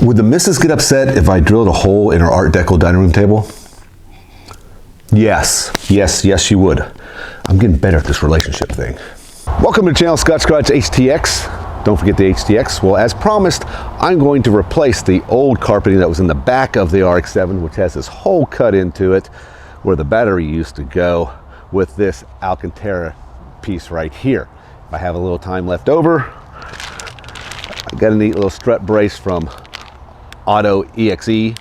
Would the missus get upset if I drilled a hole in her Art Deco dining room table? Yes, she would. I'm getting better at this relationship thing. Welcome to the channel, Scott's Garage HTX. Don't forget the HTX. Well, as promised, I'm going to replace the old carpeting that was in the back of the RX7, which has this hole cut into it where the battery used to go, with this Alcantara piece right here. If I have a little time left over, I got a neat little strut brace from Auto EXE,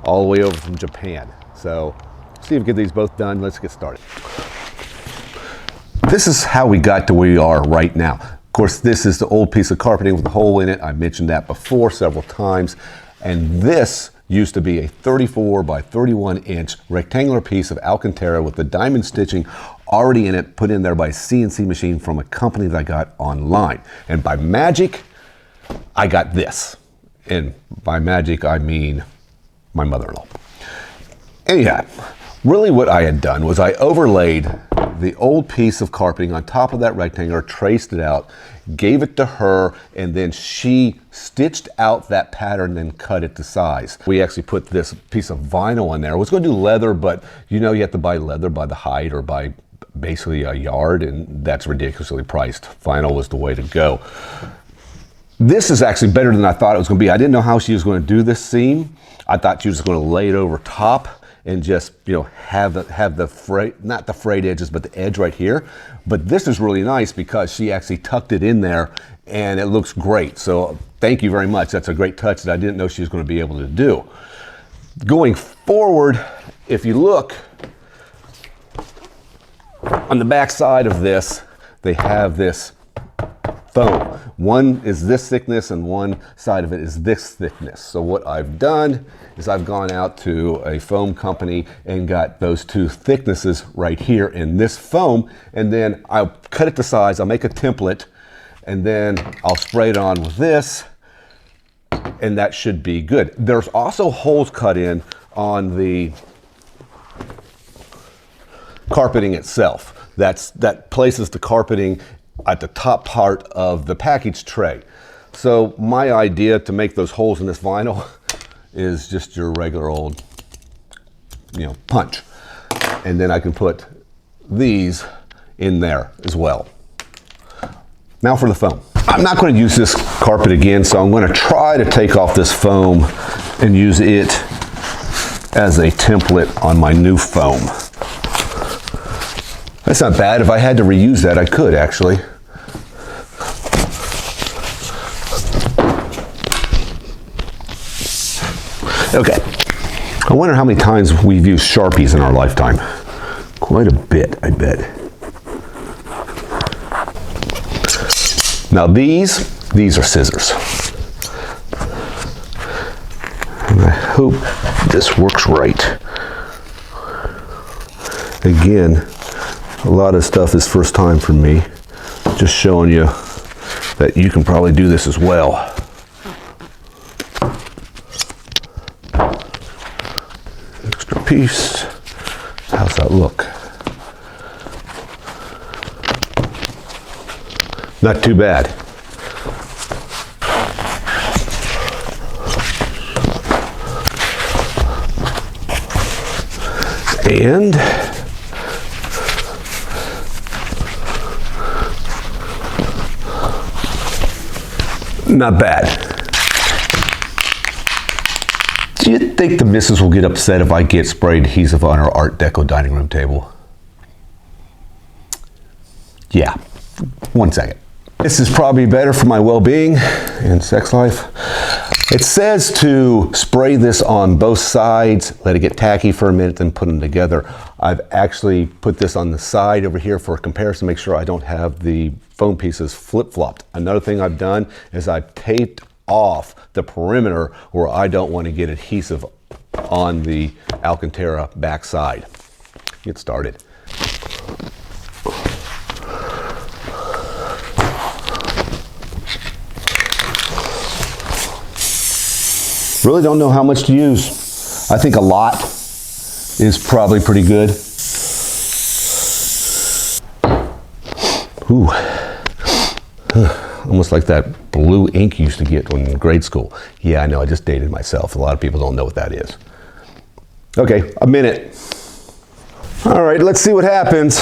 all the way over from Japan. So, see if we get these both done. Let's get started. This is how we got to where we are right now. Of course, this is the old piece of carpeting with a hole in it. I mentioned that before several times. And this used to be a 34 by 31 inch rectangular piece of Alcantara with the diamond stitching already in it, put in there by a CNC machine from a company that I got online. And by magic, I got this. And by magic, I mean my mother-in-law. Anyhow, really what I had done was I overlaid the old piece of carpeting on top of that rectangle, traced it out, gave it to her, and then she stitched out that pattern and cut it to size. We actually put this piece of vinyl in there. I was going to do leather, but you know you have to buy leather by the height or by basically a yard, and that's ridiculously priced. Vinyl was the way to go. This is actually better than I thought it was going to be. I didn't know how she was going to do this seam. I thought she was going to lay it over top and just, you know, have the frayed, not the frayed edges, but the edge right here. But this is really nice because she actually tucked it in there and it looks great. So thank you very much. That's a great touch that I didn't know she was going to be able to do. Going forward, if you look on the back side of this, they have this foam. One is this thickness and one side of it is this thickness. So what I've done is I've gone out to a foam company and got those two thicknesses right here in this foam, and then I'll cut it to size, I'll make a template, and then I'll spray it on with this, and that should be good. There's also holes cut in on the carpeting itself. That places the carpeting at the top part of the package tray. So my idea to make those holes in this vinyl is just your regular old, you know, punch. And then I can put these in there as well. Now for the foam. I'm not going to use this carpet again, so I'm going to try to take off this foam and use it as a template on my new foam. That's not bad. If I had to reuse that, I could actually. Okay. I wonder how many times we've used Sharpies in our lifetime. Quite a bit, I bet. Now these are scissors. And I hope this works right. Again, a lot of stuff is first time for me. Just showing you that you can probably do this as well. Extra piece. How's that look? Not too bad. And not bad. Do you think the missus will get upset if I get spray adhesive on her Art Deco dining room table? Yeah, 1 second. This is probably better for my well-being and sex life. It says to spray this on both sides, let it get tacky for a minute, then put them together. I've actually put this on the side over here for a comparison, make sure I don't have the foam pieces flip-flopped. Another thing I've done is I've taped off the perimeter where I don't want to get adhesive on the Alcantara backside. Get started. Really don't know how much to use. I think a lot is probably pretty good. Ooh. almost like that blue ink you used to get when in grade school. Yeah, I know, I just dated myself. A lot of people don't know what that is. Okay, a minute. All right, let's see what happens.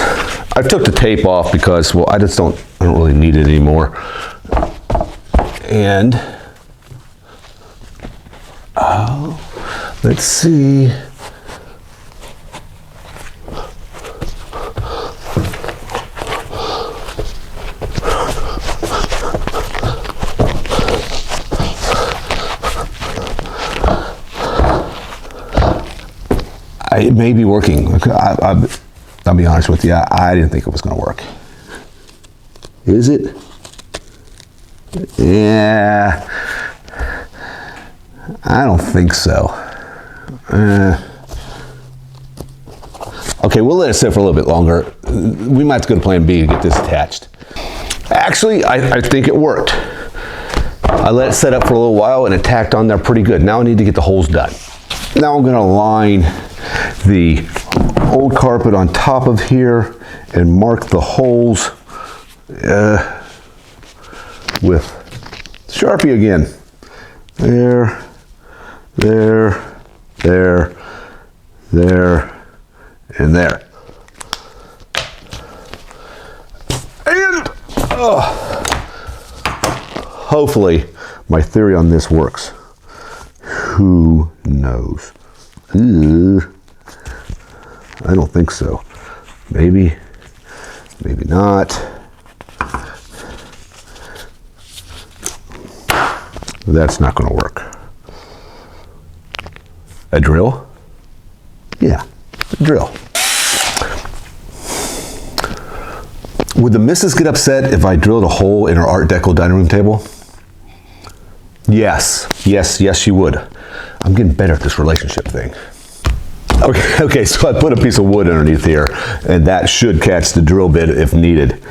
I took the tape off because, well, I don't really need it anymore. And, let's see. It may be working. I'll be honest with you, I didn't think it was going to work. Is it? Yeah, I don't think so. Okay, we'll let it sit for a little bit longer. We might have to go to plan B to get this attached. Actually, I think it worked. I let it set up for a little while and it tacked on there pretty good. Now I need to get the holes done. Now I'm going to line the old carpet on top of here and mark the holes with Sharpie again. There, there, there, there, and there. And hopefully my theory on this works. Who knows? I don't think so. Maybe, maybe not. That's not going to work. A drill? Yeah, a drill. Would the missus get upset if I drilled a hole in her Art Deco dining room table? Yes, yes, yes, she would. I'm getting better at this relationship thing. Okay, so I put a piece of wood underneath here, and that should catch the drill bit if needed.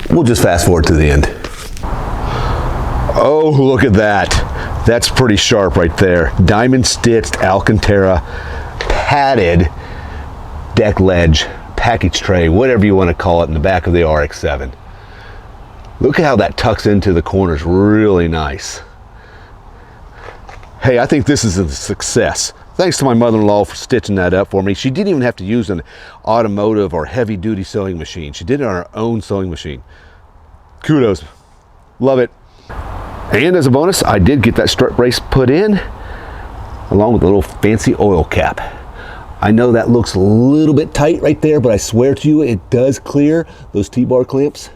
We'll just fast forward to the end. Oh, look at that. That's pretty sharp right there. Diamond stitched Alcantara padded deck ledge, package tray, whatever you want to call it, in the back of the RX7. Look at how that tucks into the corners, really nice. Hey, I think this is a success. Thanks to my mother-in-law for stitching that up for me. She didn't even have to use an automotive or heavy-duty sewing machine. She did it on her own sewing machine. Kudos. Love it. And as a bonus, I did get that strut brace put in, along with a little fancy oil cap. I know that looks a little bit tight right there, but I swear to you, it does clear those T-bar clamps.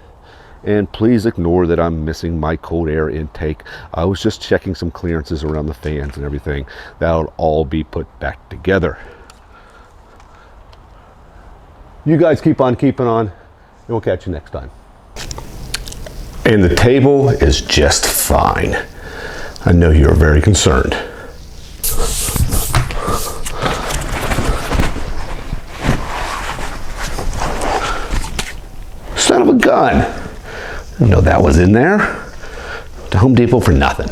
And please ignore that I'm missing my cold air intake. I was just checking some clearances around the fans and everything. That'll all be put back together. You guys keep on keeping on, and we'll catch you next time. And the table is just fine. I know you're very concerned. Son of a gun. I didn't know that was in there. To Home Depot for nothing.